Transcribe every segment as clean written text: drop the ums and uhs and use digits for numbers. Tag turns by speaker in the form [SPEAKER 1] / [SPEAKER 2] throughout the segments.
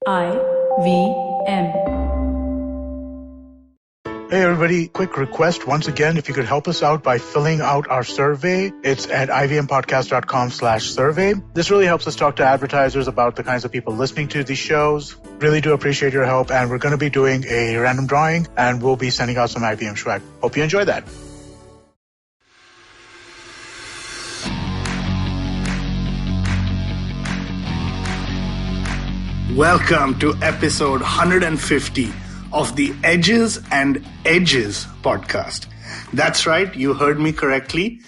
[SPEAKER 1] IVM.
[SPEAKER 2] Hey everybody, quick request once again, if you could help us out by filling out our survey. It's at ivmpodcast.com/survey. This really helps us talk to advertisers about the kinds of people listening to these shows. Really do appreciate your help, and we're going to be doing a random drawing, and we'll be sending out some IVM swag. Hope you enjoy that.
[SPEAKER 3] Welcome to episode 150 of the Edges and Edges podcast. That's right, you heard me correctly.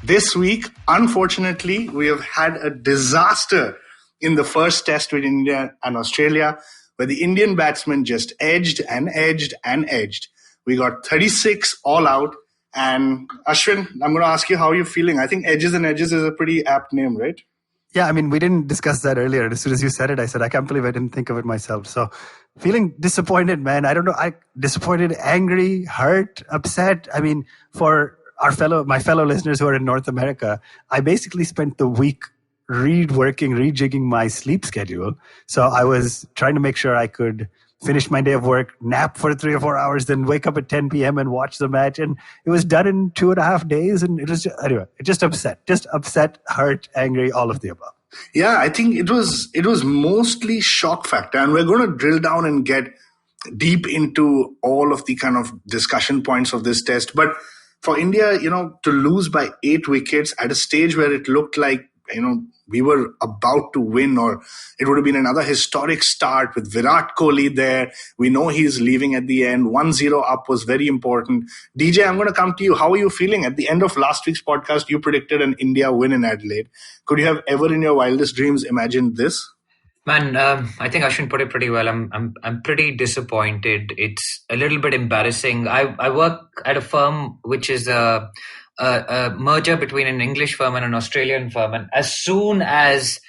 [SPEAKER 3] This week, unfortunately, we have had a disaster in the first test with India and Australia, where the Indian batsmen just edged and edged and edged. We got 36 all out. And Ashwin, I'm going to ask you how you're feeling. I think Edges and Edges is a pretty apt name, right?
[SPEAKER 4] Yeah, I mean, we didn't discuss that earlier. As soon as you said it, I said, I can't believe I didn't think of it myself. So feeling disappointed, man. I don't know. Disappointed, angry, hurt, upset. I mean, for my fellow listeners who are in North America, I basically spent the week rejigging my sleep schedule. So I was trying to make sure I could finish my day of work, nap for 3 or 4 hours, then wake up at 10 p.m. and watch the match. And it was done in 2.5 days. And it was just upset, hurt, angry, all of the above.
[SPEAKER 3] Yeah, I think it was mostly shock factor. And we're going to drill down and get deep into all of the kind of discussion points of this test. But for India, to lose by 8 wickets at a stage where it looked like, we were about to win, or it would have been another historic start with Virat Kohli there. We know he's leaving at the end. 1-0 up was very important. DJ, I'm going to come to you. How are you feeling? At the end of last week's podcast, you predicted an India win in Adelaide. Could you have ever in your wildest dreams imagined this?
[SPEAKER 5] Man, I think Ashwin put it pretty well. I'm pretty disappointed. It's a little bit embarrassing. I work at a firm which is a merger between an English firm and an Australian firm. And as soon as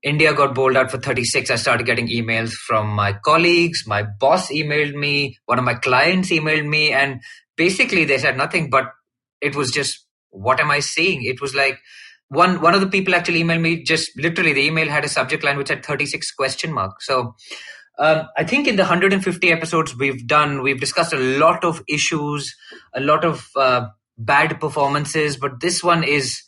[SPEAKER 5] India got bowled out for 36, I started getting emails from my colleagues. My boss emailed me. One of my clients emailed me. And basically they said nothing, but it was just, what am I seeing? It was like, one of the people actually emailed me, just literally the email had a subject line which had 36 question mark. So I think in the 150 episodes we've discussed a lot of issues, a lot of bad performances, but this one it's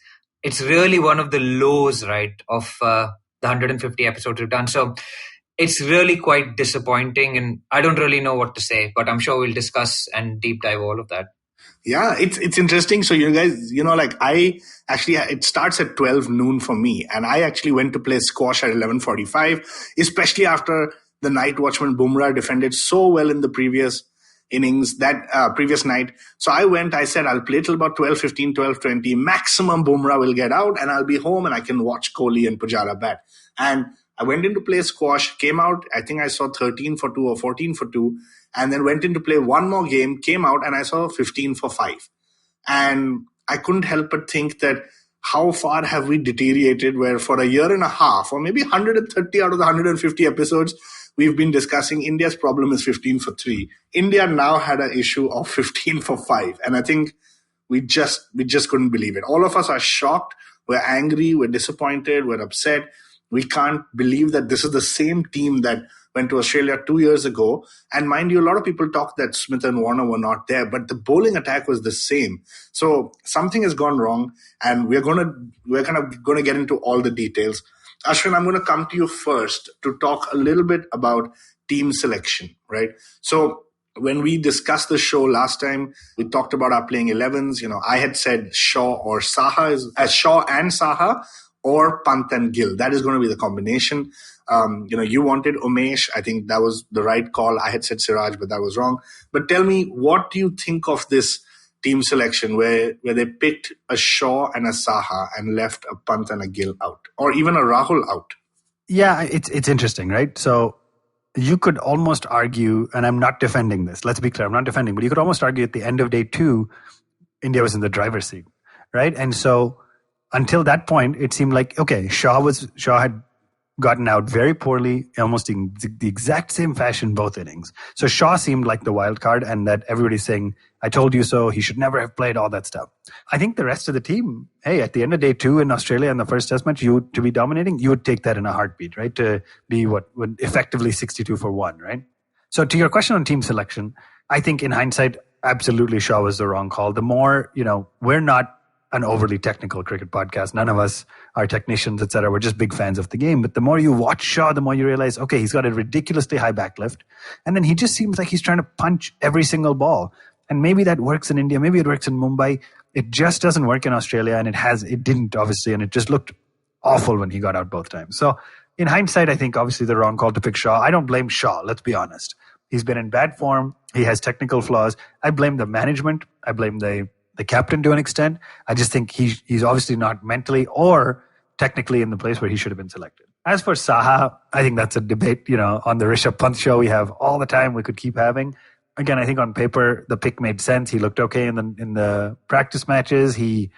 [SPEAKER 5] really one of the lows, right, of the 150 episodes we've done. So it's really quite disappointing, and I don't really know what to say, but I'm sure we'll discuss and deep dive all of that.
[SPEAKER 3] Yeah, it's interesting. So you guys, it starts at 12 noon for me, and I actually went to play squash at 11:45, especially after the night watchman Bumrah defended so well in the previous innings, that previous night. So I said, I'll play till about 12:15, 12:20. Maximum Bumrah will get out and I'll be home and I can watch Kohli and Pujara bat. And I went in to play squash, came out, I think I saw 13 for 2 or 14 for 2, and then went in to play one more game, came out and I saw 15 for 5. And I couldn't help but think that how far have we deteriorated, where for a year and a half, or maybe 130 out of the 150 episodes, we've been discussing India's problem is 15 for 3. India now had an issue of 15 for 5. And I think we just couldn't believe it. All of us are shocked. We're angry. We're disappointed. We're upset. We can't believe that this is the same team that went to Australia 2 years ago. And mind you, a lot of people talk that Smith and Warner were not there, but the bowling attack was the same. So something has gone wrong, and we're kind of going to get into all the details. Ashwin, I'm going to come to you first to talk a little bit about team selection, right? So when we discussed the show last time, we talked about our playing 11s. I had said Shaw and Saha, or Pant and Gill. That is going to be the combination. You wanted Umesh. I think that was the right call. I had said Siraj, but that was wrong. But tell me, what do you think of this team selection where they picked a Shaw and a Saha and left a Pant and a Gill out, or even a Rahul out?
[SPEAKER 4] Yeah, it's interesting, right? So you could almost argue, and I'm not defending this, let's be clear, I'm not defending, but you could almost argue at the end of day 2, India was in the driver's seat, right? And so until that point, it seemed like, okay, Shaw had gotten out very poorly, almost in the exact same fashion both innings. So Shaw seemed like the wild card, and that everybody's saying, I told you so, he should never have played, all that stuff. I think the rest of the team, hey, at the end of day 2 in Australia in the first test match, to be dominating, you would take that in a heartbeat, right? To be what would effectively 62 for 1, right? So to your question on team selection, I think in hindsight, absolutely Shaw was the wrong call. The more, we're not an overly technical cricket podcast. None of us are technicians, etc. We're just big fans of the game. But the more you watch Shaw, the more you realize, okay, he's got a ridiculously high back lift. And then he just seems like he's trying to punch every single ball. And maybe that works in India. Maybe it works in Mumbai. It just doesn't work in Australia. And it didn't, obviously. And it just looked awful when he got out both times. So in hindsight, I think obviously the wrong call to pick Shaw. I don't blame Shaw. Let's be honest. He's been in bad form. He has technical flaws. I blame the management. I blame the captain to an extent. I just think he's obviously not mentally or technically in the place where he should have been selected. As for Saha, I think that's a debate, on the Rishabh Pant show we have all the time. We could keep having. Again, I think on paper, the pick made sense. He looked okay in the practice matches. He,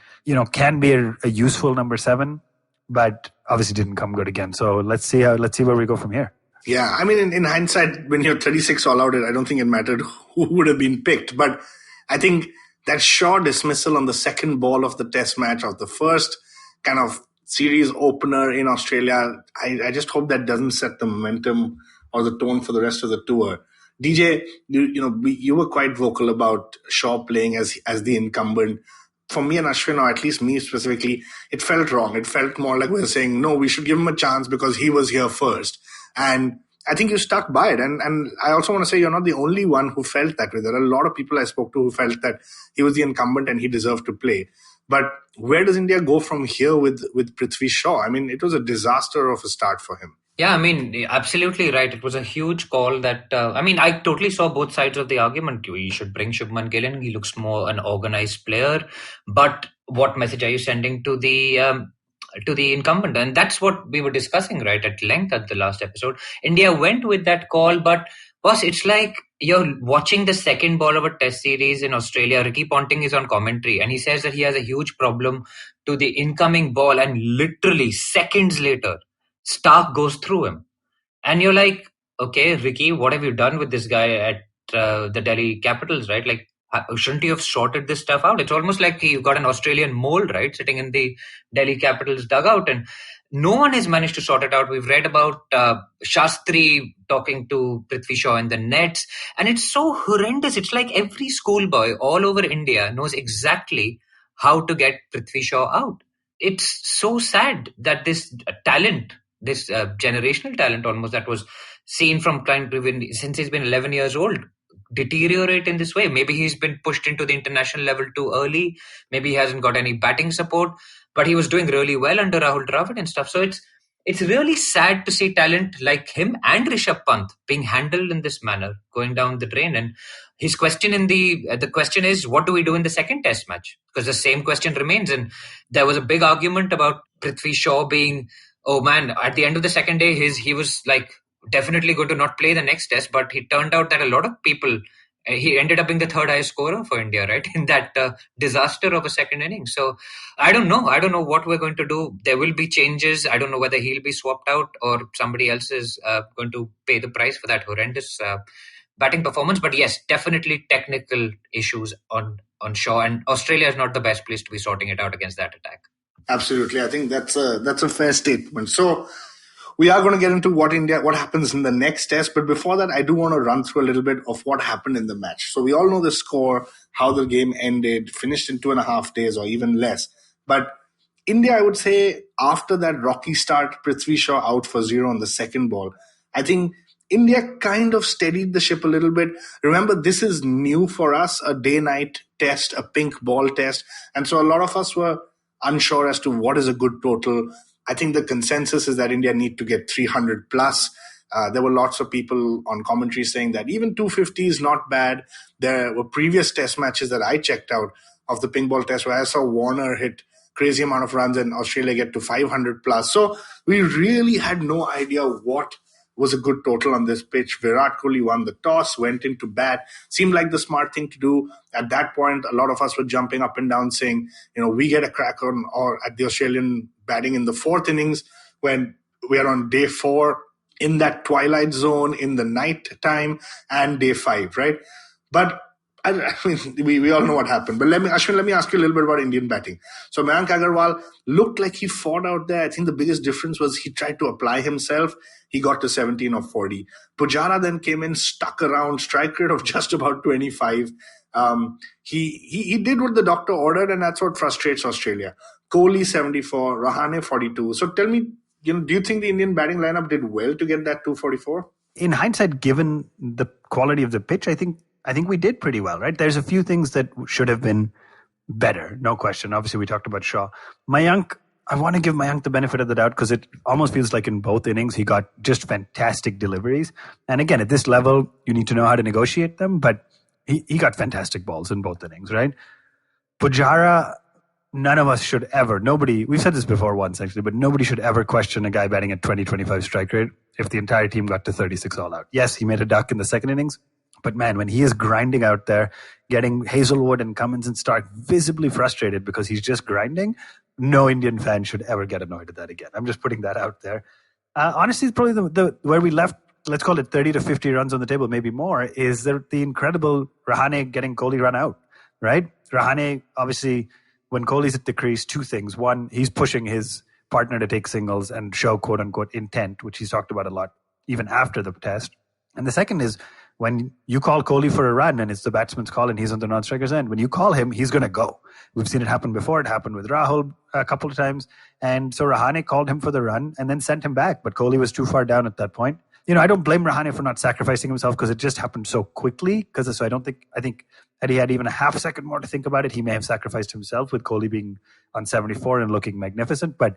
[SPEAKER 4] can be a useful number 7, but obviously didn't come good again. So let's see where we go from here.
[SPEAKER 3] Yeah, I mean, in hindsight, when you're 36 all out, I don't think it mattered who would have been picked. But I think that Shaw dismissal on the second ball of the test match of the first kind of series opener in Australia, I just hope that doesn't set the momentum or the tone for the rest of the tour. DJ, you were quite vocal about Shaw playing as the incumbent. For me and Ashwin, or at least me specifically, it felt wrong. It felt more like we were saying, no, we should give him a chance because he was here first. And I think you stuck by it. And I also want to say you're not the only one who felt that way. There are a lot of people I spoke to who felt that he was the incumbent and he deserved to play. But where does India go from here with Prithvi Shaw? I mean, it was a disaster of a start for him.
[SPEAKER 5] Yeah, I mean, absolutely right. It was a huge call that, I totally saw both sides of the argument. You should bring Shubman Gill in. He looks more an organized player. But what message are you sending to the incumbent? And that's what we were discussing, right, at length at the last episode. India went with that call, but boss, it's like you're watching the second ball of a test series in Australia. Ricky Ponting is on commentary and he says that he has a huge problem to the incoming ball, and literally seconds later, Stark goes through him. And you're like, okay, Ricky, what have you done with this guy at the Delhi Capitals, right? Like, shouldn't you have sorted this stuff out? It's almost like you got an Australian mole, right, sitting in the Delhi Capitals dugout, and no one has managed to sort it out. We've read about Shastri talking to Prithvi Shaw in the nets, and it's so horrendous. It's like every schoolboy all over India knows exactly how to get Prithvi Shaw out. It's so sad that this talent, this generational talent almost that was seen from since he's been 11 years old, deteriorate in this way. Maybe he's been pushed into the international level too early. Maybe he hasn't got any batting support, but he was doing really well under Rahul Dravid and stuff. So it's really sad to see talent like him and Rishabh Pant being handled in this manner, going down the drain. And his question the question is, what do we do in the second test match? Because the same question remains. And there was a big argument about Prithvi Shaw being, oh man, at the end of the second day, he was like definitely going to not play the next test, but it turned out that a lot of people, he ended up being the third highest scorer for India, right, in that disaster of a second inning. So I don't know what we're going to do. There will be changes. I don't know whether he'll be swapped out or somebody else is going to pay the price for that horrendous batting performance. But yes, definitely technical issues on Shaw, and Australia is not the best place to be sorting it out against that attack.
[SPEAKER 3] Absolutely. I think that's a fair statement. So we are going to get into what happens in the next test. But before that, I do want to run through a little bit of what happened in the match. So we all know the score, how the game ended, finished in 2.5 days or even less. But India, I would say, after that rocky start, Prithvi Shaw out for 0 on the second ball, I think India kind of steadied the ship a little bit. Remember, this is new for us, a day-night test, a pink ball test. And so a lot of us were unsure as to what is a good total. I think the consensus is that India need to get 300 plus. There were lots of people on commentary saying that even 250 is not bad. There were previous test matches that I checked out of the pink ball test where I saw Warner hit crazy amount of runs and Australia get to 500 plus. So we really had no idea what was a good total on this pitch. Virat Kohli won the toss, went into bat, seemed like the smart thing to do. At that point, a lot of us were jumping up and down saying, we get a crack on or at the Australian batting in the fourth innings when we are on day 4 in that twilight zone in the night time, and day 5, right? But I mean, we all know what happened. But Ashwin, let me ask you a little bit about Indian batting. So Mayank Agarwal looked like he fought out there. I think the biggest difference was he tried to apply himself. He got to 17 of 40. Pujara then came in, stuck around, strike rate of just about 25. He did what the doctor ordered, and that's what frustrates Australia. Kohli 74, Rahane 42. So tell me, do you think the Indian batting lineup did well to get that 244?
[SPEAKER 4] In hindsight, given the quality of the pitch, I think we did pretty well, right? There's a few things that should have been better, no question. Obviously, we talked about Shaw. Mayank, I want to give Mayank the benefit of the doubt because it almost feels like in both innings, he got just fantastic deliveries. And again, at this level, you need to know how to negotiate them, but he got fantastic balls in both innings, right? Pujara, none of us should ever, we've said this before once actually, but nobody should ever question a guy batting at 20-25 strike rate if the entire team got to 36 all out. Yes, he made a duck in the second innings, but man, when he is grinding out there, getting Hazelwood and Cummins and Stark visibly frustrated because he's just grinding, no Indian fan should ever get annoyed at that again. I'm just putting that out there. Honestly, it's probably the where we left, let's call it 30 to 50 runs on the table, maybe more, is the incredible Rahane getting Kohli run out, right? Rahane, obviously, when Kohli's at the crease, two things. One, he's pushing his partner to take singles and show quote-unquote intent, which he's talked about a lot, even after the test. And the second is, when you call Kohli for a run and it's the batsman's call and he's on the non-striker's end, when you call him, he's going to go. We've seen it happen before. It happened with Rahul a couple of times. And so Rahane called him for the run and then sent him back. But Kohli was too far down at that point. I don't blame Rahane for not sacrificing himself because it just happened so quickly. So I think had he had even a half second more to think about it, he may have sacrificed himself with Kohli being on 74 and looking magnificent. But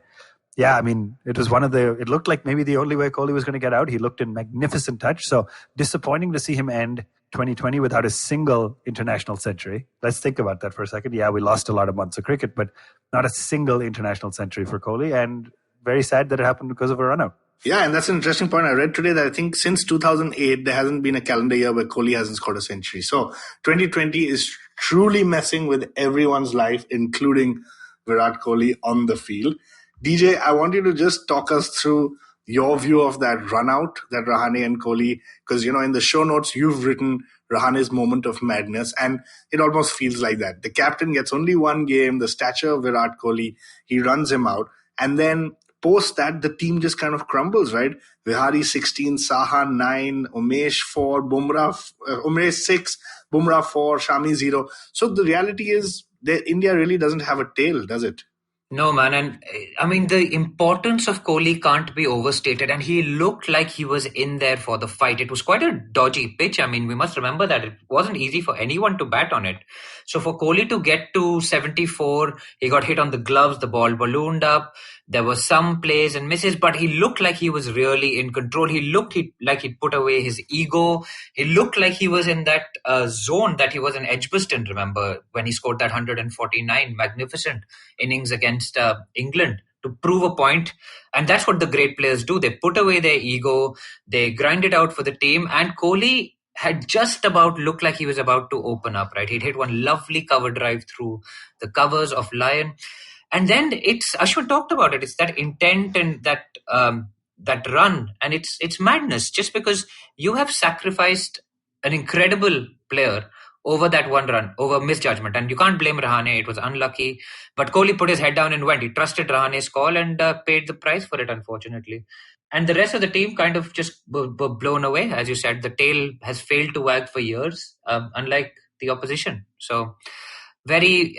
[SPEAKER 4] yeah, I mean, it looked like maybe the only way Kohli was going to get out. He looked in magnificent touch. So disappointing to see him end 2020 without a single international century. Let's think about that for a second. Yeah, we lost a lot of months of cricket, but not a single international century for Kohli. And very sad that it happened because of a run out.
[SPEAKER 3] Yeah, and that's an interesting point. I read today that I think since 2008, there hasn't been a calendar year where Kohli hasn't scored a century. So 2020 is truly messing with everyone's life, including Virat Kohli on the field. DJ, I want you to just talk us through your view of that run out that Rahane and Kohli, because, in the show notes, you've written Rahane's moment of madness, and it almost feels like that. The captain gets only one game, the stature of Virat Kohli, he runs him out, and then post that, the team just kind of crumbles, right? Vihari 16, Saha 9, Umesh 4, Umesh 6, Bumrah 4, Shami 0. So the reality is that India really doesn't have a tail, does it?
[SPEAKER 5] No, man. And I mean, the importance of Kohli can't be overstated. And he looked like he was in there for the fight. It was quite a dodgy pitch. I mean, we must remember that it wasn't easy for anyone to bat on it. So for Kohli to get to 74, he got hit on the gloves, the ball ballooned up. There were some plays and misses, but he looked like he was really in control. He looked like he'd put away his ego. He looked like he was in that zone that he was in Edgbaston, remember, when he scored that 149 magnificent innings against England to prove a point. And that's what the great players do. They put away their ego. They grind it out for the team. And Kohli had just about looked like he was about to open up, right? He'd hit one lovely cover drive through the covers of Lion. And then Ashwin talked about it. It's that intent and that run, and it's madness. Just because you have sacrificed an incredible player over that one run, over misjudgment, and you can't blame Rahane. It was unlucky, but Kohli put his head down and went. He trusted Rahane's call and paid the price for it, unfortunately. And the rest of the team kind of just were blown away, as you said. The tail has failed to wag for years, unlike the opposition. So very.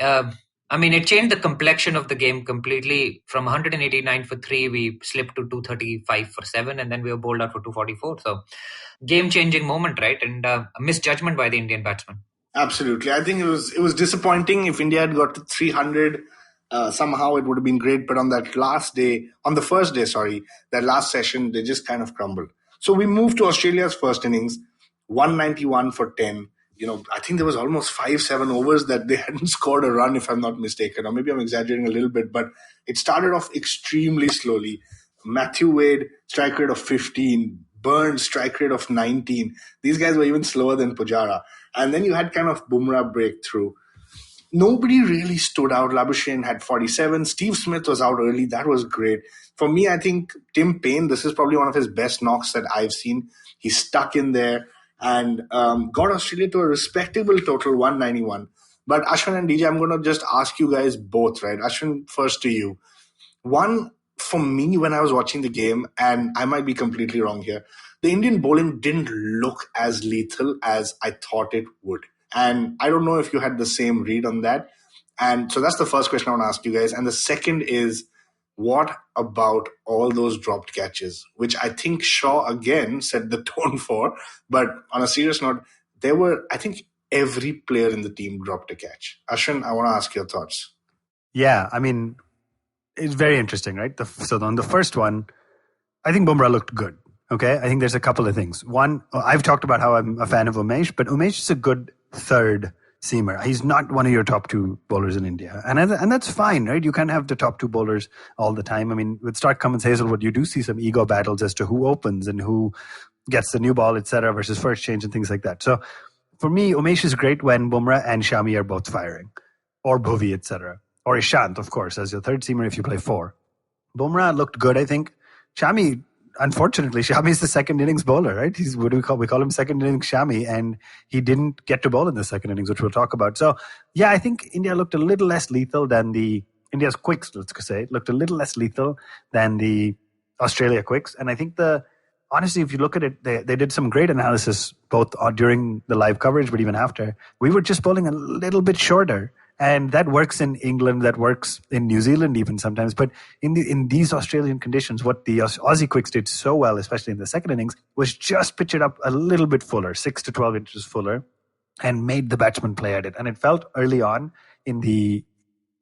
[SPEAKER 5] It changed the complexion of the game completely. From 189 for 3, we slipped to 235 for 7, and then we were bowled out for 244. So, game-changing moment, right? And a misjudgment by the Indian batsman.
[SPEAKER 3] Absolutely. I think it was disappointing. If India had got to 300, somehow it would have been great. But on that last session, they just kind of crumbled. So we moved to Australia's first innings, 191 for 10. I think there was almost 5-7 overs that they hadn't scored a run, if I'm not mistaken, or maybe I'm exaggerating a little bit, but it started off extremely slowly. Matthew Wade, strike rate of 15, Burns, strike rate of 19. These guys were even slower than Pujara. And then you had kind of Bumrah breakthrough. nobody really stood out. Labuschagne had 47. Steve Smith was out early. That was great. For me, I think Tim Paine, this is probably one of his best knocks that I've seen. He stuck in there and got Australia to a respectable total, 191. But Ashwin and DJ, I'm going to just ask you guys both, right? Ashwin, first to you. One, for me, when I was watching the game, and I might be completely wrong here, the Indian bowling didn't look as lethal as I thought it would. And I don't know if you had the same read on that. And so that's the first question I want to ask you guys. And the second is, what about all those dropped catches, which I think Shaw again set the tone for. But on a serious note, there were, I think, every player in the team dropped a catch. Ashwin, I want to ask your thoughts.
[SPEAKER 4] Yeah, I mean, it's very interesting, right? So on the first one, I think Bumrah looked good. Okay, I think there's a couple of things. One, I've talked about how I'm a fan of Umesh, but Umesh is a good third seamer. He's not one of your top two bowlers in India. And that's fine, right? You can't have the top two bowlers all the time. I mean, with Stark Cummins, Hazelwood, you do see some ego battles as to who opens and who gets the new ball, etc., versus first change and things like that. So for me, Umesh is great when Bumrah and Shami are both firing, or Bhuvi, etc., or Ishant, of course, as your third seamer if you play four. Bumrah looked good, I think. Shami, unfortunately, Shami is the second innings bowler, right? He's what do we call him second innings Shami, and he didn't get to bowl in the second innings, which we'll talk about. So, yeah, I think India looked a little less lethal than India's quicks, let's say, looked a little less lethal than the Australia quicks. And I think honestly, if you look at it, they did some great analysis both during the live coverage, but even after. We were just bowling a little bit shorter. And that works in England, that works in New Zealand even sometimes. But in these Australian conditions, what the Aussie quicks did so well, especially in the second innings, was just pitch it up a little bit fuller, 6 to 12 inches fuller, and made the batsman play at it. And it felt early on in the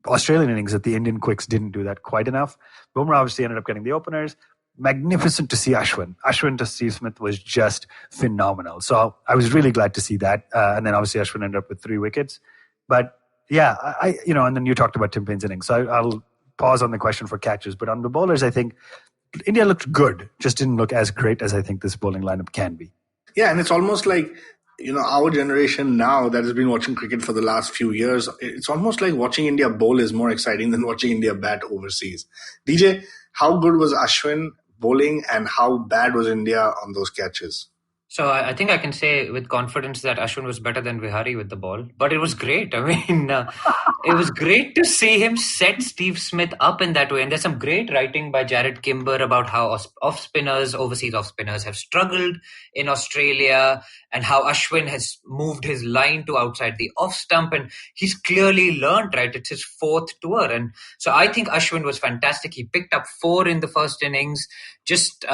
[SPEAKER 4] Australian innings that the Indian quicks didn't do that quite enough. Bumrah obviously ended up getting the openers. Magnificent to see Ashwin. Ashwin to Steve Smith was just phenomenal. So I was really glad to see that. And then obviously Ashwin ended up with 3 wickets. But yeah, and then you talked about Tim Paine's innings. So I'll pause on the question for catches. But on the bowlers, I think India looked good, just didn't look as great as I think this bowling lineup can be.
[SPEAKER 3] Yeah, and it's almost like, our generation now that has been watching cricket for the last few years, it's almost like watching India bowl is more exciting than watching India bat overseas. DJ, how good was Ashwin bowling and how bad was India on those catches?
[SPEAKER 5] So I think I can say with confidence that Ashwin was better than Vihari with the ball. But it was great. I mean, it was great to see him set Steve Smith up in that way. And there's some great writing by Jared Kimber about how overseas off spinners have struggled in Australia and how Ashwin has moved his line to outside the off stump. And he's clearly learned, right? It's his 4th tour. And so I think Ashwin was fantastic. He picked up 4 in the first innings. Just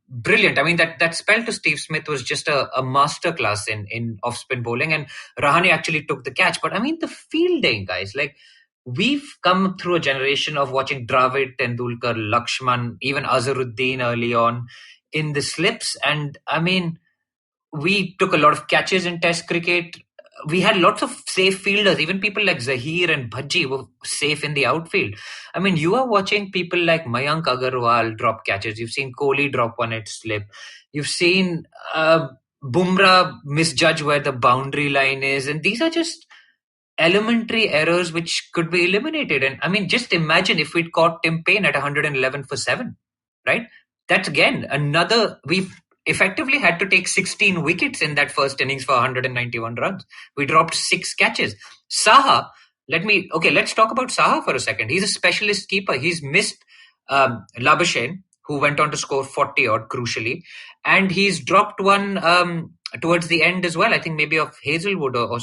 [SPEAKER 5] brilliant. I mean, that spell to Steve Smith was just a masterclass in off-spin bowling. And Rahane actually took the catch. But I mean, the fielding, guys, like we've come through a generation of watching Dravid, Tendulkar, Lakshman, even Azharuddin early on in the slips. And I mean, we took a lot of catches in Test cricket. We had lots of safe fielders. Even people like Zahir and Bhaji were safe in the outfield. I mean, you are watching people like Mayank Agarwal drop catches. You've seen Kohli drop one at slip. You've seen Bumrah misjudge where the boundary line is. And these are just elementary errors which could be eliminated. And I mean, just imagine if we'd caught Tim Paine at 111 for 7, right? That's again we've effectively had to take 16 wickets in that first innings for 191 runs. We dropped 6 catches. Saha, let's talk about Saha for a second. He's a specialist keeper. He's missed Labuschagne, who went on to score 40 odd crucially. And he's dropped one towards the end as well. I think maybe of Hazelwood or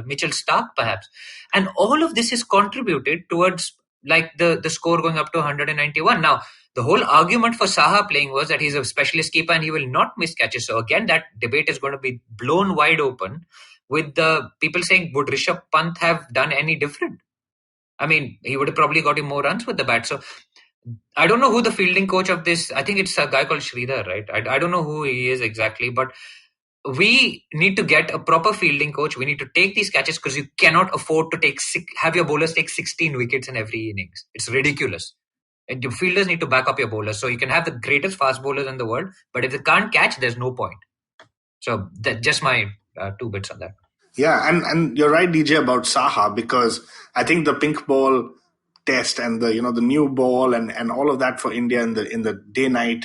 [SPEAKER 5] Mitchell Stark perhaps. And all of this has contributed towards like the score going up to 191. Now, the whole argument for Saha playing was that he's a specialist keeper and he will not miss catches. So again, that debate is going to be blown wide open with the people saying, would Rishabh Pant have done any different? I mean, he would have probably got him more runs with the bat. So I don't know who the fielding coach of this, I think it's a guy called Sridhar, right? I don't know who he is exactly, but we need to get a proper fielding coach. We need to take these catches because you cannot afford to have your bowlers take 16 wickets in every innings. It's ridiculous. And your fielders need to back up your bowlers. So you can have the greatest fast bowlers in the world, but if they can't catch, there's no point. So that's just my 2 bits on that.
[SPEAKER 3] Yeah, and you're right, DJ, about Saha, because I think the pink ball test and the new ball and all of that for India in the day night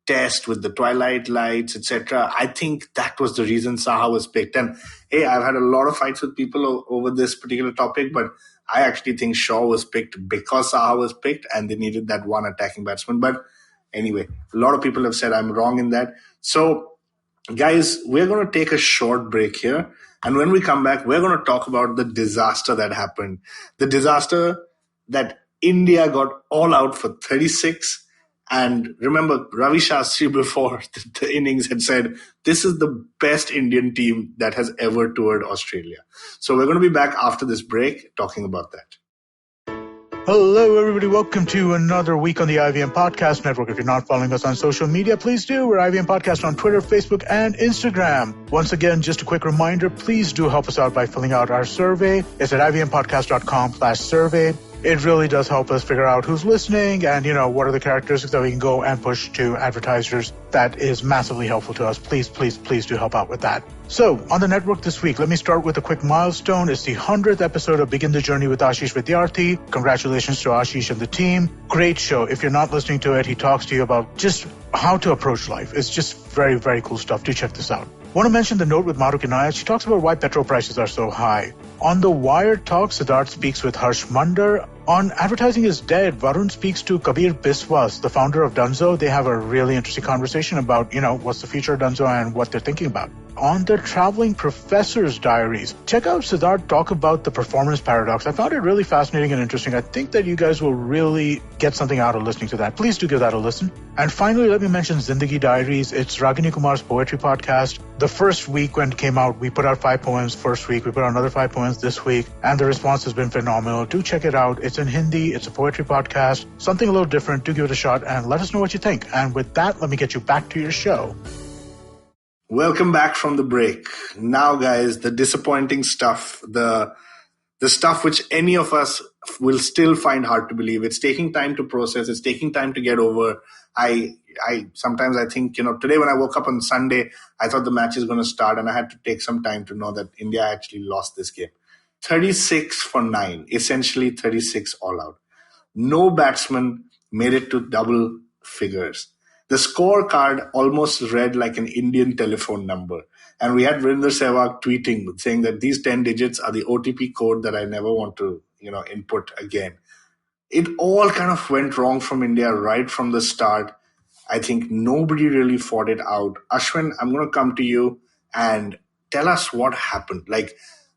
[SPEAKER 3] test with the twilight lights, etc. I think that was the reason Saha was picked. And hey, I've had a lot of fights with people over this particular topic, but I actually think Shaw was picked because Saha was picked and they needed that one attacking batsman. But anyway, a lot of people have said I'm wrong in that. So guys, we're going to take a short break here. And when we come back, we're going to talk about the disaster that happened. The disaster that India got all out for 36. And remember, Ravi Shastri before the innings had said, this is the best Indian team that has ever toured Australia. So we're going to be back after this break talking about that.
[SPEAKER 2] Hello, everybody. Welcome to another week on the IVM Podcast Network. If you're not following us on social media, please do. We're IVM Podcast on Twitter, Facebook, and Instagram. Once again, just a quick reminder, please do help us out by filling out our survey. It's at ivmpodcast.com/survey. It really does help us figure out who's listening and, what are the characteristics that we can go and push to advertisers. That is massively helpful to us. Please, please, please do help out with that. So, on the network this week, let me start with a quick milestone. It's the 100th episode of Begin the Journey with Ashish Vidyarthi. Congratulations to Ashish and the team. Great show. If you're not listening to it, he talks to you about just how to approach life. It's just very, very cool stuff. Do check this out. Want to mention the note with Maruk Inayat. She talks about why petrol prices are so high. On the Wired Talk, Siddharth speaks with Harsh Mandar. On Advertising is Dead, Varun speaks to Kabir Biswas, the founder of Dunzo. They have a really interesting conversation about, what's the future of Dunzo and what they're thinking about. On the Traveling Professor's Diaries, check out Siddharth talk about the performance paradox. I found it really fascinating and interesting. I think that you guys will really get something out of listening to that. Please do give that a listen. And finally, let me mention Zindagi Diaries. It's Ragini Kumar's poetry podcast. The first week when it came out, we put out 5 poems first week. We put out another 5 poems this week, and the response has been phenomenal. Do check it out. It's in Hindi. It's a poetry podcast. Something a little different. Do give it a shot and let us know what you think. And with that, let me get you back to your show.
[SPEAKER 3] Welcome back from the break. Now, guys, the disappointing stuff, the stuff which any of us will still find hard to believe. It's taking time to process. It's taking time to get over. I sometimes I think, today when I woke up on Sunday, I thought the match is going to start and I had to take some time to know that India actually lost this game. 36 for 9, essentially 36 all out. No batsman made it to double figures. The scorecard almost read like an Indian telephone number. And we had Virender Sehwag tweeting saying that these 10 digits are the OTP code that I never want to, input again. It all kind of went wrong from India right from the start. I think nobody really fought it out. Ashwin, I'm going to come to you and tell us what happened.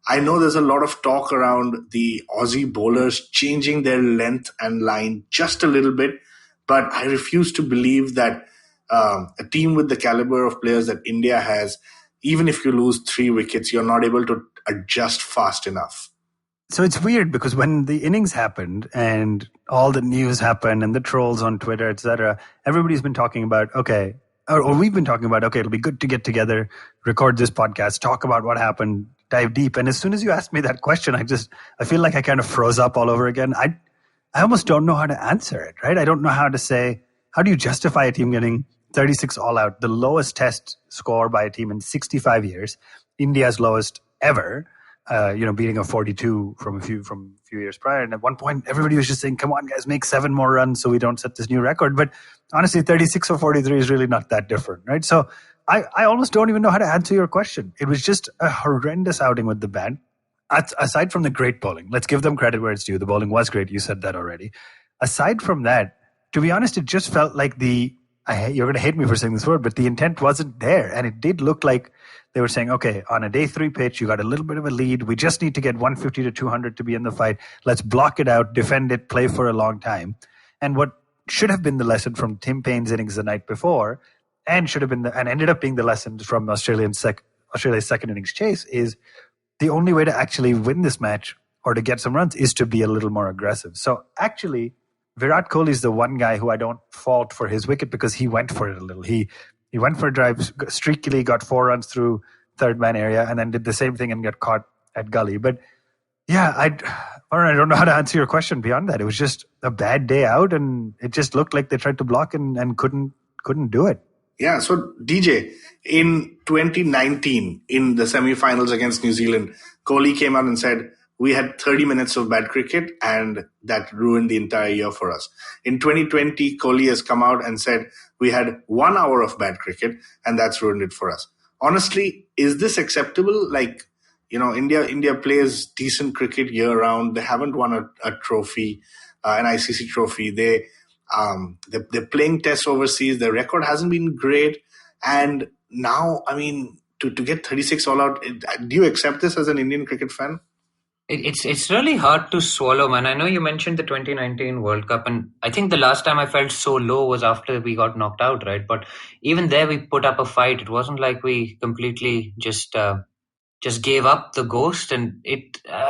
[SPEAKER 3] I know there's a lot of talk around the Aussie bowlers changing their length and line just a little bit. But I refuse to believe that a team with the caliber of players that India has, even if you lose 3 wickets, you're not able to adjust fast enough.
[SPEAKER 4] So it's weird because when the innings happened and all the news happened and the trolls on Twitter, etc., everybody's been talking about, okay, or we've been talking about, okay, it'll be good to get together, record this podcast, talk about what happened, dive deep. And as soon as you asked me that question, I feel like I kind of froze up all over again. I almost don't know how to answer it, right? I don't know how to say, how do you justify a team getting 36 all out, the lowest test score by a team in 65 years, India's lowest ever, beating a 42 from a few years prior. And at one point, everybody was just saying, come on, guys, make 7 more runs so we don't set this new record. But honestly, 36 or 43 is really not that different, right? So I almost don't even know how to answer your question. It was just a horrendous outing with the bat. Aside from the great bowling, let's give them credit where it's due. The bowling was great. You said that already. Aside from that, to be honest, it just felt like you're going to hate me for saying this word, but the intent wasn't there. And it did look like they were saying, okay, on a day 3 pitch, you got a little bit of a lead. We just need to get 150 to 200 to be in the fight. Let's block it out, defend it, play for a long time. And what should have been the lesson from Tim Paine's innings the night before, and ended up being the lesson from Australia's second innings chase is, the only way to actually win this match or to get some runs is to be a little more aggressive. So actually, Virat Kohli is the one guy who I don't fault for his wicket because he went for it a little. He went for a drive, streakily got 4 runs through third man area and then did the same thing and got caught at gully. But yeah, I don't know how to answer your question beyond that. It was just a bad day out and it just looked like they tried to block and couldn't do it.
[SPEAKER 3] Yeah, so DJ, in 2019, in the semi-finals against New Zealand, Kohli came out and said, we had 30 minutes of bad cricket and that ruined the entire year for us. In 2020, Kohli has come out and said, we had 1 hour of bad cricket and that's ruined it for us. Honestly, is this acceptable? Like, India plays decent cricket year round. They haven't won a trophy, an ICC trophy. They're playing tests overseas. Their record hasn't been great. And now, I mean, to get 36 all out, do you accept this as an Indian cricket fan?
[SPEAKER 5] It's really hard to swallow, man. I know you mentioned the 2019 World Cup, and I think the last time I felt so low was after we got knocked out, right? But even there, we put up a fight. It wasn't like we completely just gave up the ghost. And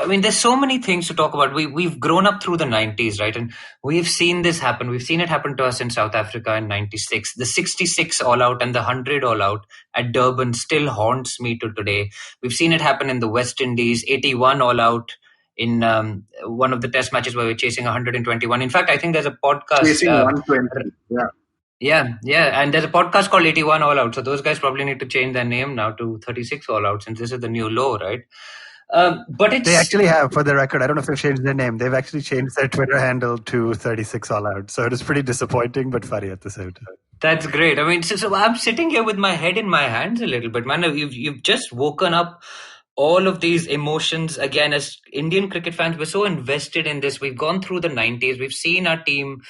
[SPEAKER 5] there's so many things to talk about. We've grown up through the 90s, right? And we've seen this happen. We've seen it happen to us in South Africa in 96. The 66 all out and the 100 all out at Durban still haunts me to today. We've seen it happen in the West Indies, 81 all out in one of the test matches where we're chasing 121. In fact, I think there's a podcast.
[SPEAKER 3] Chasing 120, yeah.
[SPEAKER 5] Yeah. And there's a podcast called 81 All Out. So those guys probably need to change their name now to 36 All Out since this is the new low, right? But
[SPEAKER 4] they actually have, for the record, I don't know if they've changed their name. They've actually changed their Twitter handle to 36 All Out. So it is pretty disappointing, but funny at the same time.
[SPEAKER 5] That's great. I mean, so I'm sitting here with my head in my hands a little bit, man. You've just woken up all of these emotions again. As Indian cricket fans, we're so invested in this. We've gone through the 90s. We've seen our team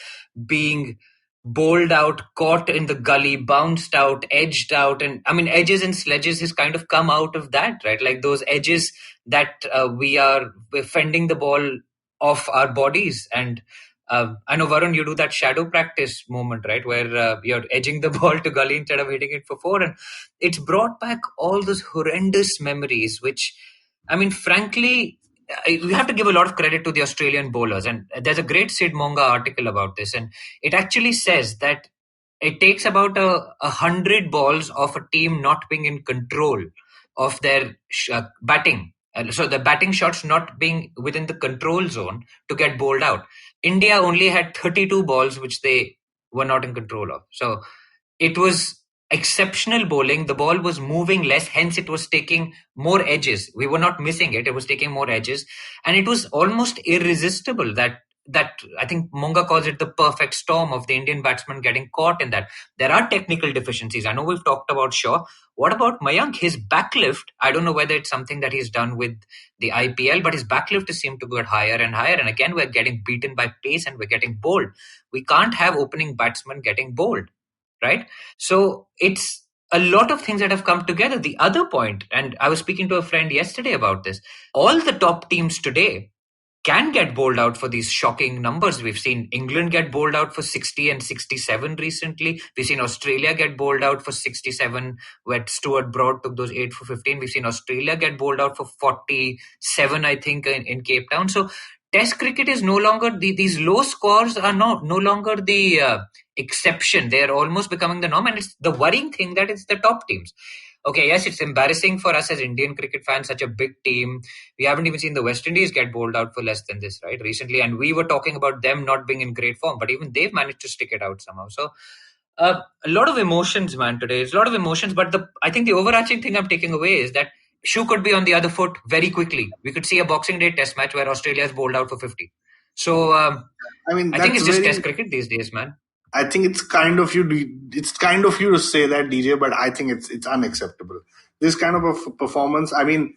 [SPEAKER 5] being bowled out, caught in the gully, bounced out, edged out. And I mean, edges and sledges has kind of come out of that, right? Like those edges that we're fending the ball off our bodies. And I know, Varun, you do that shadow practice moment, right? Where you're edging the ball to gully instead of hitting it for four. And it's brought back all those horrendous memories, which, I mean, frankly, we have to give a lot of credit to the Australian bowlers. And there's a great Sid Monga article about this. And it actually says that it takes about 100 balls of a team not being in control of their batting. So the batting shots not being within the control zone to get bowled out. India only had 32 balls which they were not in control of. So it was exceptional bowling. The ball was moving less, hence it was taking more edges. We were not missing it. It was taking more edges. And it was almost irresistible that I think Monga calls it the perfect storm of the Indian batsman getting caught in that. There are technical deficiencies. I know we've talked about Shaw. What about Mayank? His backlift, I don't know whether it's something that he's done with the IPL, but his backlift has seemed to get higher and higher. And again, we're getting beaten by pace and we're getting bowled. We can't have opening batsmen getting bowled, right? So it's a lot of things that have come together. The other point, and I was speaking to a friend yesterday about this, all the top teams today can get bowled out for these shocking numbers. We've seen England get bowled out for 60 and 67 recently. We've seen Australia get bowled out for 67, where Stuart Broad took those 8 for 15. We've seen Australia get bowled out for 47, I think, in Cape Town. So Test cricket is no longer, these low scores are no longer the exception. They are almost becoming the norm. And it's the worrying thing that it's the top teams. Okay, yes, it's embarrassing for us as Indian cricket fans, such a big team. We haven't even seen the West Indies get bowled out for less than this, right, recently. And we were talking about them not being in great form, but even they've managed to stick it out somehow. So a lot of emotions, man, today. It's a lot of emotions. But I think the overarching thing I'm taking away is that shoe could be on the other foot very quickly. We could see a Boxing Day test match where Australia is bowled out for 50. So I think it's just test cricket these days, man.
[SPEAKER 3] I think it's kind of you. It's kind of you to say that, DJ, but I think it's unacceptable. This kind of a performance. I mean,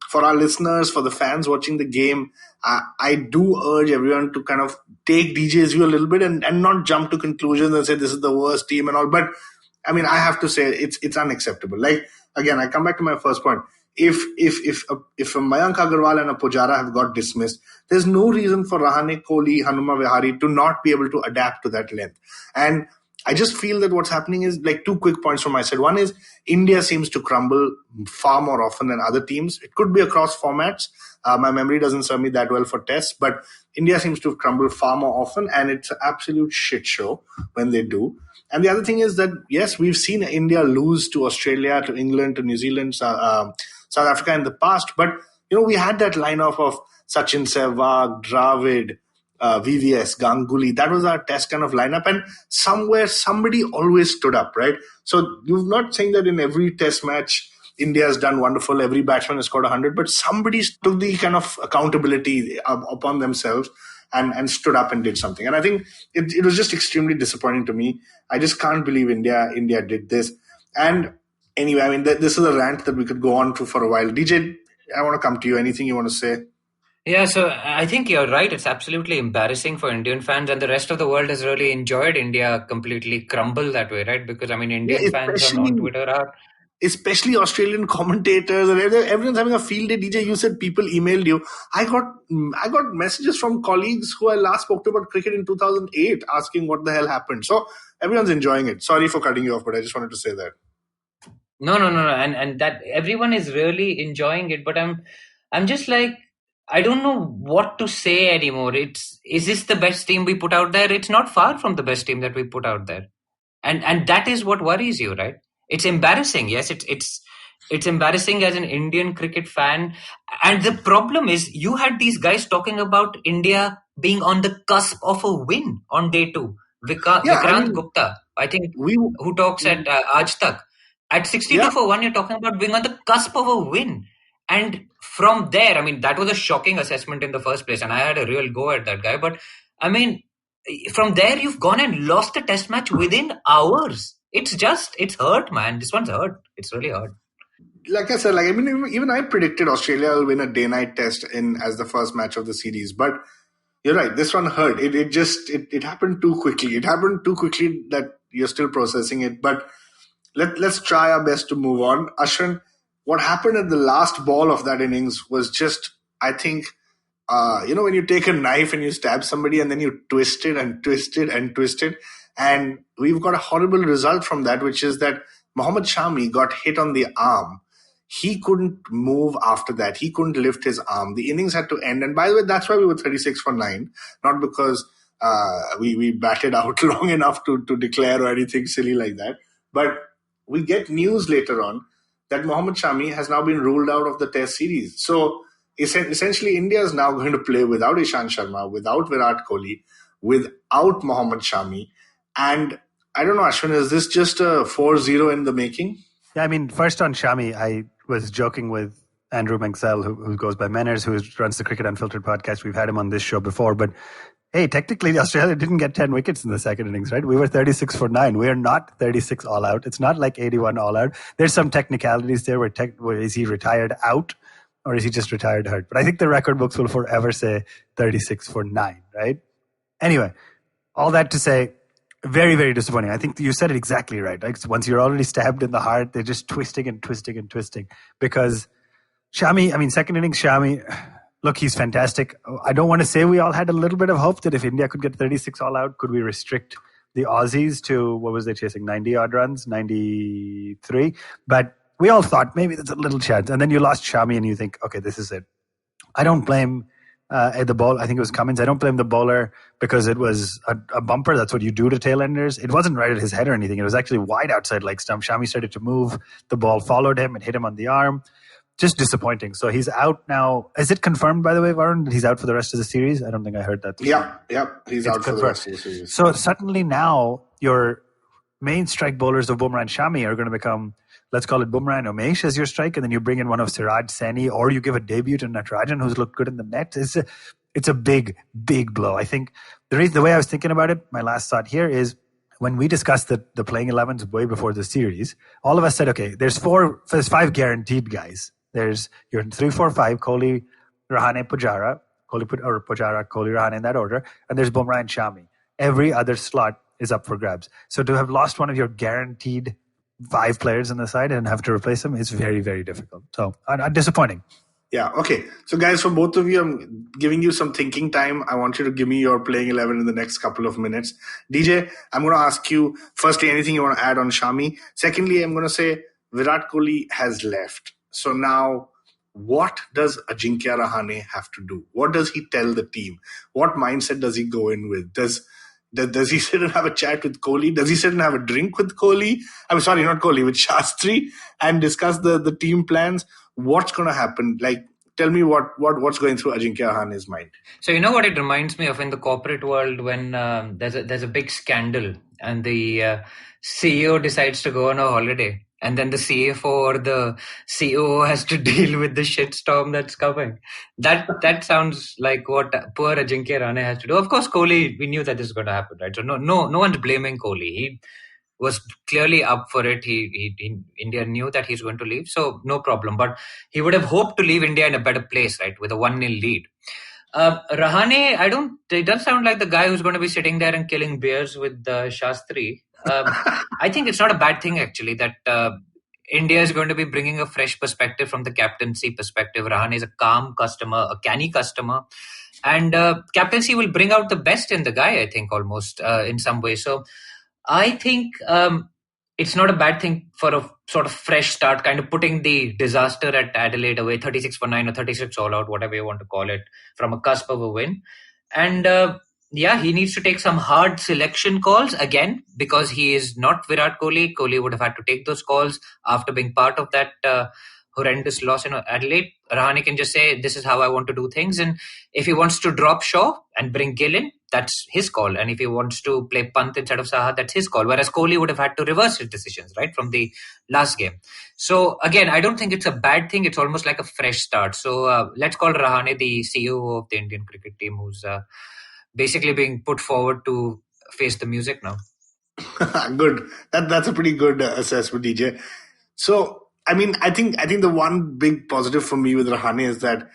[SPEAKER 3] for our listeners, for the fans watching the game, I do urge everyone to kind of take DJ's view a little bit and not jump to conclusions and say this is the worst team and all. But I mean, I have to say it's unacceptable. Like again, I come back to my first point. If a Mayank Agarwal and a Pujara have got dismissed, there's no reason for Rahane, Kohli, Hanuma Vihari to not be able to adapt to that length. And I just feel that what's happening is like two quick points from my side. One is India seems to crumble far more often than other teams. It could be across formats. My memory doesn't serve me that well for tests, but India seems to crumble far more often, and it's an absolute shit show when they do. And the other thing is that, yes, we've seen India lose to Australia, to England, to New Zealand, South Africa in the past. But, we had that lineup of Sachin, Sehwag, Dravid, VVS, Ganguly. That was our test kind of lineup. And somewhere, somebody always stood up, right? So you're not saying that in every test match, India has done wonderful, every batsman has scored 100, but somebody took the kind of accountability upon themselves and stood up and did something. And I think it was just extremely disappointing to me. I just can't believe India did this. And anyway, I mean, this is a rant that we could go on to for a while. DJ, I want to come to you. Anything you want to say?
[SPEAKER 5] Yeah, so I think you're right. It's absolutely embarrassing for Indian fans, and the rest of the world has really enjoyed India completely crumble that way, right? Because, I mean, Indian fans on Twitter are...
[SPEAKER 3] Especially Australian commentators, and everyone's having a field day. DJ, you said people emailed you. I got messages from colleagues who I last spoke to about cricket in 2008 asking what the hell happened. So everyone's enjoying it. Sorry for cutting you off, but I just wanted to say that.
[SPEAKER 5] No. And that everyone is really enjoying it, but I'm just like, I don't know what to say anymore. Is this the best team we put out there? It's not far from the best team that we put out there. And that is what worries you, right? It's embarrassing. Yes, it's embarrassing as an Indian cricket fan. And the problem is you had these guys talking about India being on the cusp of a win on day 2. Vikrant Gupta, I think, who talks at Aaj Tak. At 62 for 1, you're talking about being on the cusp of a win. And from there, I mean, that was a shocking assessment in the first place. And I had a real go at that guy. But, I mean, from there, you've gone and lost a test match within hours. It's hurt, man. This one's hurt. It's really hurt.
[SPEAKER 3] Like I said, even I predicted Australia will win a day-night test as the first match of the series. But you're right, this one hurt. It happened too quickly. It happened too quickly that you're still processing it. But let's try our best to move on. Ashwin, what happened at the last ball of that innings was just, I think, when you take a knife and you stab somebody and then you twist it and twist it and twist it. And we've got a horrible result from that, which is that Mohammad Shami got hit on the arm. He couldn't move after that. He couldn't lift his arm. The innings had to end. And by the way, that's why we were 36 for 9, not because we batted out long enough to declare or anything silly like that. But we get news later on that Mohammad Shami has now been ruled out of the test series. So essentially, India is now going to play without Ishant Sharma, without Virat Kohli, without Mohammad Shami. And I don't know, Ashwin, is this just a 4-0 in the making?
[SPEAKER 4] Yeah, I mean, first on Shami, I was joking with Andrew Mengsel, who goes by Menners, who runs the Cricket Unfiltered podcast. We've had him on this show before. But hey, technically, Australia didn't get 10 wickets in the second innings, right? We were 36 for 9. We are not 36 all out. It's not like 81 all out. There's some technicalities there where is he retired out or is he just retired hurt? But I think the record books will forever say 36 for 9, right? Anyway, all that to say, very, very disappointing. I think you said it exactly right. Like once you're already stabbed in the heart, they're just twisting and twisting and twisting. Because Shami, I mean, second innings Shami, look, he's fantastic. I don't want to say we all had a little bit of hope that if India could get 36 all out, could we restrict the Aussies to, what was they chasing, 90 odd runs, 93? But we all thought maybe there's a little chance. And then you lost Shami and you think, okay, this is it. I don't blame the ball. I think it was Cummins. I don't blame the bowler because it was a bumper. That's what you do to tail-enders. It wasn't right at his head or anything. It was actually wide outside leg stump. Shami started to move. The ball followed him and hit him on the arm. Just disappointing. So he's out now. Is it confirmed, by the way, Varun, that he's out for the rest of the series? I don't think I heard that.
[SPEAKER 3] Yeah. He's out for the rest of the series.
[SPEAKER 4] So suddenly now your main strike bowlers of Bumrah and Shami are going to become, let's call it Bumrah and Umesh as your strike, and then you bring in one of Siraj, Saini, or you give a debut to Natarajan, who's looked good in the net. It's a big, big blow. I think the way I was thinking about it, my last thought here is when we discussed the playing 11s way before the series, all of us said, okay, there's 5 guaranteed guys. There's your 3, 4, 5, Kohli, Rahane, Pujara, Pujara, Kohli, Rahane in that order, and there's Bumrah and Shami. Every other slot is up for grabs. So to have lost one of your guaranteed 5 players on the side and have to replace them is very, very difficult. So disappointing.
[SPEAKER 3] Yeah, okay. So guys, for both of you, I'm giving you some thinking time. I want you to give me your playing 11 in the next couple of minutes. DJ, I'm going to ask you, firstly, anything you want to add on Shami? Secondly, I'm going to say Virat Kohli has left. So now, what does Ajinkya Rahane have to do? What does he tell the team? What mindset does he go in with? Does he sit and have a chat with Kohli? Does he sit and have a drink with Kohli? I'm sorry, not Kohli, with Shastri, and discuss the team plans? What's going to happen? Like, tell me what's going through Ajinkya Rahane's mind.
[SPEAKER 5] So you know what it reminds me of in the corporate world when there's a big scandal and the CEO decides to go on a holiday, and then the CFO or the COO has to deal with the shitstorm that's coming. That sounds like what poor Ajinkya Rahane has to do. Of course, Kohli, we knew that this is going to happen, right? So no one's blaming Kohli. He was clearly up for it. India knew that he's going to leave, so no problem. But he would have hoped to leave India in a better place, right, with a 1-0 lead. Rahane, it does sound like the guy who's going to be sitting there and killing beers with Shastri. I think it's not a bad thing, actually, that India is going to be bringing a fresh perspective from the captaincy perspective. Rahane is a calm customer, a canny customer. And captaincy will bring out the best in the guy, I think, almost in some way. So I think it's not a bad thing for a sort of fresh start, kind of putting the disaster at Adelaide away, 36 for 9 or 36 all out, whatever you want to call it, from a cusp of a win. And he needs to take some hard selection calls again, because he is not Virat Kohli. Kohli would have had to take those calls after being part of that horrendous loss in Adelaide. Rahane can just say, this is how I want to do things. And if he wants to drop Shaw and bring Gill in, that's his call. And if he wants to play Pant instead of Saha, that's his call. Whereas Kohli would have had to reverse his decisions, right, from the last game. So again, I don't think it's a bad thing. It's almost like a fresh start. So let's call Rahane the CEO of the Indian cricket team, who's basically being put forward to face the music now.
[SPEAKER 3] Good. That's a pretty good assessment, DJ. So, I think the one big positive for me with Rahane is that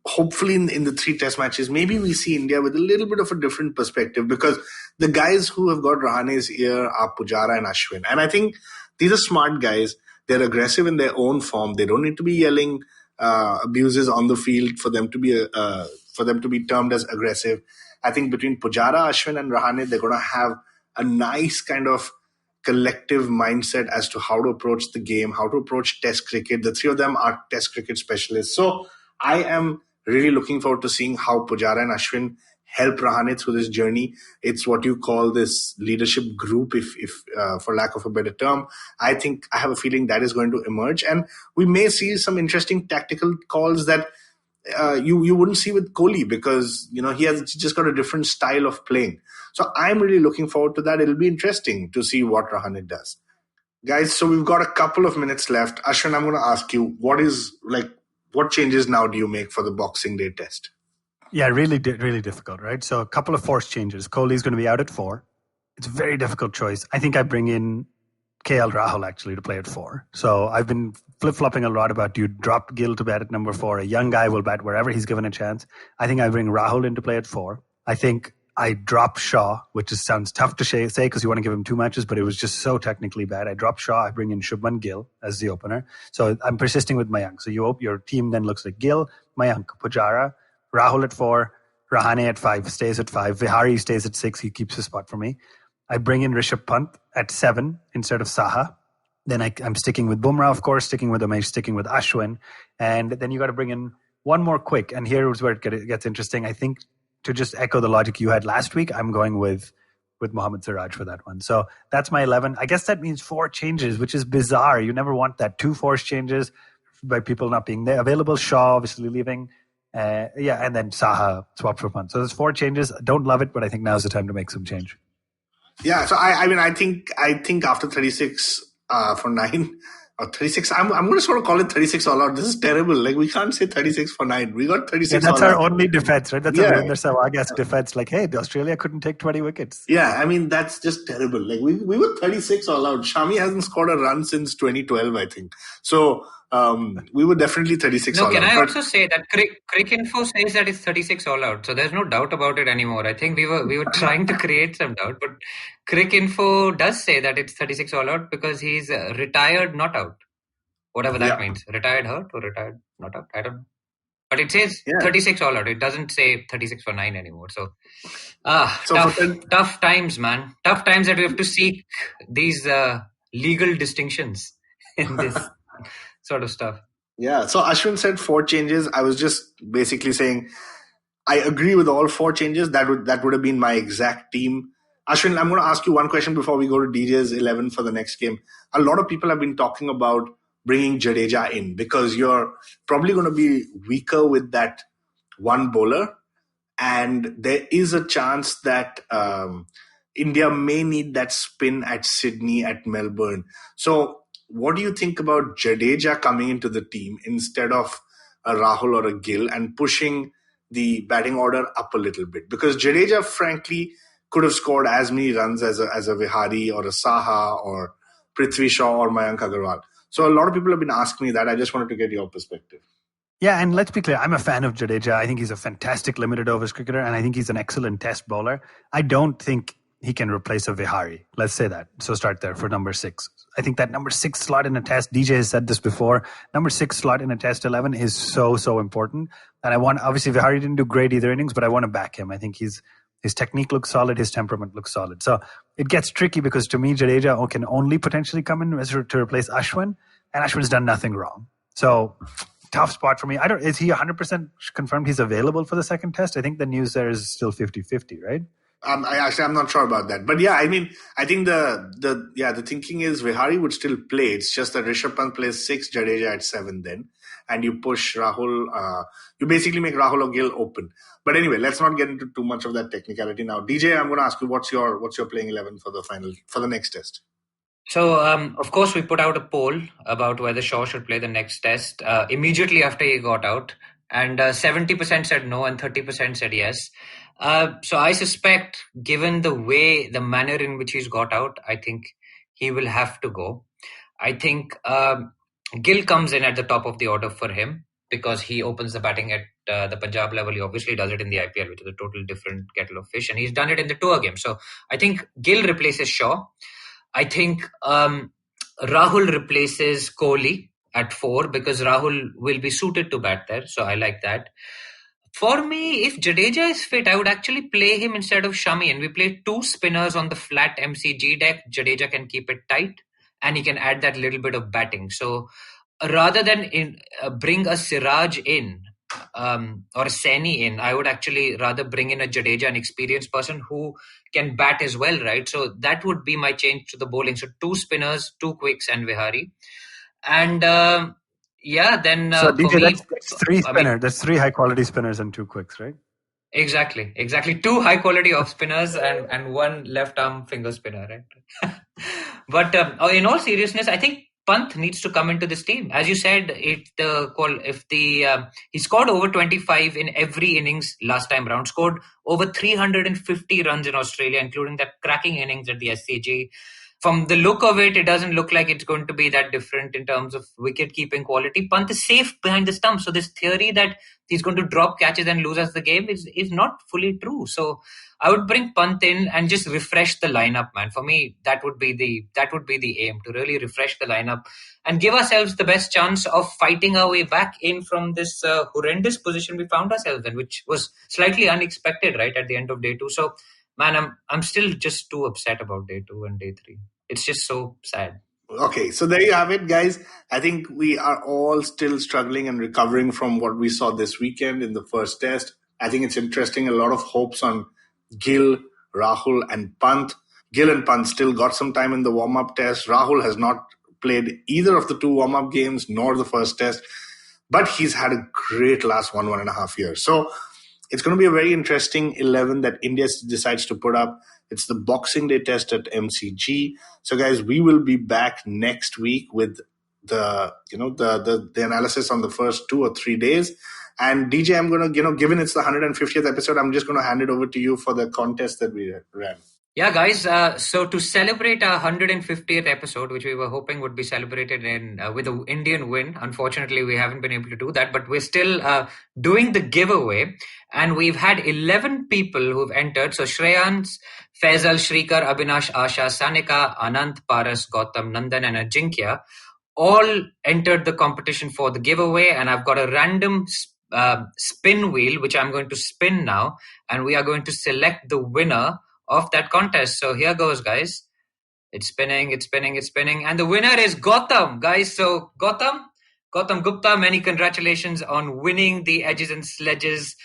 [SPEAKER 3] hopefully in the 3 test matches, maybe we see India with a little bit of a different perspective, because the guys who have got Rahane's ear are Pujara and Ashwin. And I think these are smart guys. They're aggressive in their own form. They don't need to be yelling abuses on the field for them to be termed as aggressive. I think between Pujara, Ashwin and Rahane, they're going to have a nice kind of collective mindset as to how to approach the game, how to approach test cricket. The 3 of them are test cricket specialists. So I am really looking forward to seeing how Pujara and Ashwin help Rahane through this journey. It's what you call this leadership group, if for lack of a better term. I have a feeling that is going to emerge, and we may see some interesting tactical calls that you wouldn't see with Kohli, because he has just got a different style of playing. So I'm really looking forward to that. It'll be interesting to see what Rahane does. Guys, so we've got a couple of minutes left. Ashwin, I'm going to ask you, what changes now do you make for the Boxing Day test?
[SPEAKER 4] Yeah, really difficult, right? So a couple of forced changes. Kohli's going to be out at 4. It's a very difficult choice. I think I bring in KL Rahul actually to play at 4. So I've been flip-flopping a lot about, do you drop Gill to bat at number 4? A young guy will bat wherever he's given a chance. I think I bring Rahul in to play at 4. I think I drop Shaw, which sounds tough to say because you want to give him 2 matches, but it was just so technically bad. I drop Shaw. I bring in Shubman Gill as the opener. So I'm persisting with Mayank. So your team then looks like Gill, Mayank, Pujara, Rahul at 4, Rahane at 5, stays at 5. Vihari stays at 6. He keeps his spot for me. I bring in Rishabh Pant at 7 instead of Saha. Then I'm sticking with Bumrah, of course, sticking with Umesh, sticking with Ashwin. And then you got to bring in one more quick. And here is where it gets interesting. I think to just echo the logic you had last week, I'm going with Mohammad Siraj for that one. So that's my 11. I guess that means 4 changes, which is bizarre. You never want that. 2 forced changes by people not being there. Available, Shaw obviously leaving. And then Saha swapped for Pant. So there's 4 changes. Don't love it, but I think now's the time to make some change.
[SPEAKER 3] Yeah, so I think after 36 for 9 or 36, I'm going to sort of call it 36 all out. This is terrible. Like, we can't say 36 for 9. We got 36
[SPEAKER 4] that's
[SPEAKER 3] all
[SPEAKER 4] our
[SPEAKER 3] out.
[SPEAKER 4] only defense, right? That's a Virender Sehwag defense. Like, hey, Australia couldn't take 20 wickets.
[SPEAKER 3] Yeah, that's just terrible. Like, we were 36 all out. Shami hasn't scored a run since 2012, I think. So we were definitely 36 all out.
[SPEAKER 5] No, can I also say that Cricinfo says that it's 36 all out, so there's no doubt about it anymore. I think we were trying to create some doubt, but Cricinfo does say that it's 36 all out because he's retired not out, whatever that means. Retired hurt or retired not out, I don't know. But it says 36 all out. It doesn't say 36 for 9 anymore. So tough times, man. Tough times that we have to seek these legal distinctions in this sort of stuff.
[SPEAKER 3] Yeah, so Ashwin said 4 changes. I was just basically saying I agree with all 4 changes. That would have been my exact team. Ashwin, I'm going to ask you one question before we go to DJ's 11 for the next game. A lot of people have been talking about bringing Jadeja in, because you're probably going to be weaker with that one bowler. And there is a chance that India may need that spin at Sydney, at Melbourne. So what do you think about Jadeja coming into the team instead of a Rahul or a Gill and pushing the batting order up a little bit? Because Jadeja, frankly, could have scored as many runs as a Vihari or a Saha or Prithvi Shaw or Mayank Agarwal. So a lot of people have been asking me that. I just wanted to get your perspective.
[SPEAKER 4] Yeah, and let's be clear, I'm a fan of Jadeja. I think he's a fantastic limited overs cricketer, and I think he's an excellent test bowler. I don't think he can replace a Vihari. Let's say that. So start there for number 6. I think that number 6 slot in a test, DJ has said this before, number 6 slot in a test 11 is so important. And obviously Vihari didn't do great either innings, but I want to back him. I think his technique looks solid, his temperament looks solid. So it gets tricky because to me, Jadeja can only potentially come in to replace Ashwin, and Ashwin's done nothing wrong. So tough spot for me. Is he 100% confirmed he's available for the second test? I think the news there is still 50-50, right?
[SPEAKER 3] I'm not sure about that. But yeah, I mean, I think the thinking is Vihari would still play. It's just that Rishabh Pant plays 6, Jadeja at 7 then. And you push Rahul, you basically make Rahul or Gill open. But anyway, let's not get into too much of that technicality now. DJ, I'm going to ask you, what's your playing 11 for the next test?
[SPEAKER 5] So, of course, we put out a poll about whether Shaw should play the next test immediately after he got out. And 70% said no and 30% said yes. So I suspect, given the manner in which he's got out, I think he will have to go. I think Gill comes in at the top of the order for him because he opens the batting at the Punjab level. He obviously does it in the IPL, which is a total different kettle of fish. And he's done it in the tour game. So I think Gill replaces Shaw. I think Rahul replaces Kohli at 4 because Rahul will be suited to bat there. So I like that. For me, if Jadeja is fit, I would actually play him instead of Shami. And we play 2 spinners on the flat MCG deck. Jadeja can keep it tight and he can add that little bit of batting. So rather than bring a Siraj in, or a Saini in, I would actually rather bring in a Jadeja, an experienced person who can bat as well, right? So that would be my change to the bowling. So 2 spinners, 2 quicks and Vihari. And then
[SPEAKER 4] so DJ,
[SPEAKER 5] for me...
[SPEAKER 4] that's 3 spinners. That's 3 high-quality spinners and 2 quicks, right?
[SPEAKER 5] Exactly. 2 high-quality off spinners and 1 left-arm finger spinner, right? But in all seriousness, I think Pant needs to come into this team. As you said, he scored over 25 in every innings last time round, scored over 350 runs in Australia, including that cracking innings at the SCG. From the look of it, it doesn't look like it's going to be that different in terms of wicket-keeping quality. Pant is safe behind the stump. So this theory that he's going to drop catches and lose us the game is not fully true. So I would bring Pant in and just refresh the lineup, man. For me, that would be the aim, to really refresh the lineup and give ourselves the best chance of fighting our way back in from this horrendous position we found ourselves in, which was slightly unexpected, right, at the end of day 2. So, man, I'm still just too upset about day 2 and day 3. It's just so sad.
[SPEAKER 3] Okay, so there you have it, guys. I think we are all still struggling and recovering from what we saw this weekend in the first test. I think it's interesting. A lot of hopes on Gill, Rahul and Pant. Gill and Pant still got some time in the warm-up test. Rahul has not played either of the 2 warm-up games nor the first test, but he's had a great last 1.5 years. So it's going to be a very interesting 11 that India decides to put up. It's the Boxing Day test at MCG. So, guys, we will be back next week with the analysis on the first 2 or 3 days. And DJ, I'm going to, given it's the 150th episode, I'm just going to hand it over to you for the contest that we ran.
[SPEAKER 5] Yeah, guys. So to celebrate our 150th episode, which we were hoping would be celebrated with an Indian win, unfortunately, we haven't been able to do that. But we're still doing the giveaway. And we've had 11 people who've entered. So Shreyans, Faisal, Shrikar, Abhinash, Asha, Sanika, Anant, Paras, Gautam, Nandan and Ajinkya all entered the competition for the giveaway. And I've got a random spin wheel, which I'm going to spin now. And we are going to select the winner of that contest. So here goes, guys. It's spinning. And the winner is Gautam, guys. So Gautam Gupta, many congratulations on winning the Edges and Sledges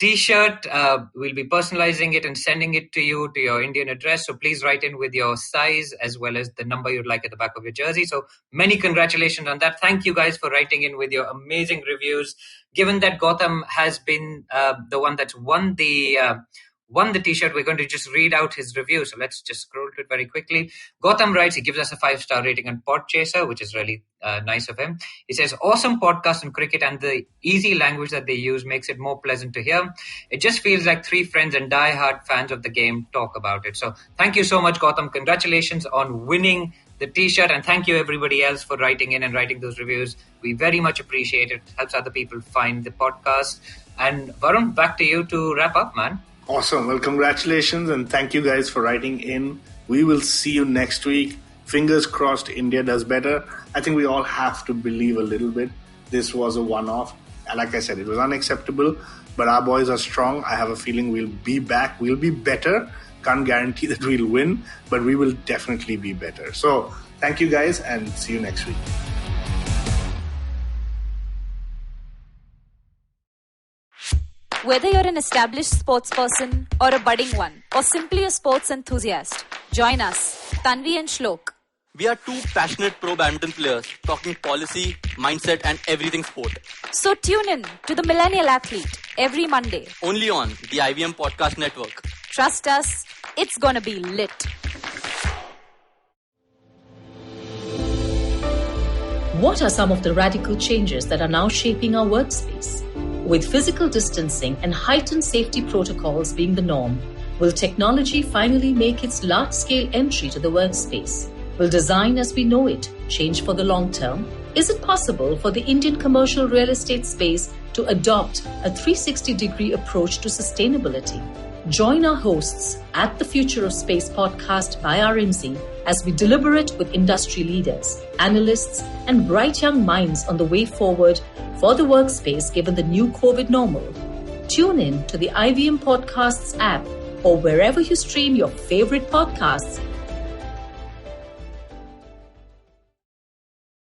[SPEAKER 5] T-shirt. We'll be personalizing it and sending it to you to your Indian address. So please write in with your size as well as the number you'd like at the back of your jersey. So many congratulations on that. Thank you guys for writing in with your amazing reviews. Given that Gautam has been the one that's won the T-shirt, we're going to just read out his review. So let's just scroll to it very quickly. Gautam writes, he gives us a 5-star rating on Podchaser, which is really nice of him. He says, awesome podcast on cricket, and the easy language that they use makes it more pleasant to hear. It just feels like three friends and die-hard fans of the game talk about it. So thank you so much, Gautam. Congratulations on winning the T-shirt, and thank you everybody else for writing in and writing those reviews. We very much appreciate it. It helps other people find the podcast. And Varun, back to you to wrap up, man.
[SPEAKER 3] Awesome. Well, congratulations and thank you guys for writing in. We will see you next week. Fingers crossed India does better. I think we all have to believe a little bit. This was a one-off. And like I said, it was unacceptable, but our boys are strong. I have a feeling we'll be back. We'll be better. Can't guarantee that we'll win, but we will definitely be better. So thank you guys and see you next week.
[SPEAKER 1] Whether you're an established sports person or a budding one, or simply a sports enthusiast, join us, Tanvi and Shlok.
[SPEAKER 6] We are two passionate pro badminton players talking policy, mindset and everything sport.
[SPEAKER 1] So tune in to the Millennial Athlete every Monday.
[SPEAKER 6] Only on the IVM Podcast Network.
[SPEAKER 1] Trust us, it's gonna be lit.
[SPEAKER 7] What are some of the radical changes that are now shaping our workspace? With physical distancing and heightened safety protocols being the norm, will technology finally make its large-scale entry to the workspace? Will design as we know it change for the long term? Is it possible for the Indian commercial real estate space to adopt a 360-degree approach to sustainability? Join our hosts at the Future of Space podcast by RMZ as we deliberate with industry leaders, analysts, and bright young minds on the way forward for the workspace given the new COVID normal. Tune in to the IVM Podcasts app or wherever you stream your favorite podcasts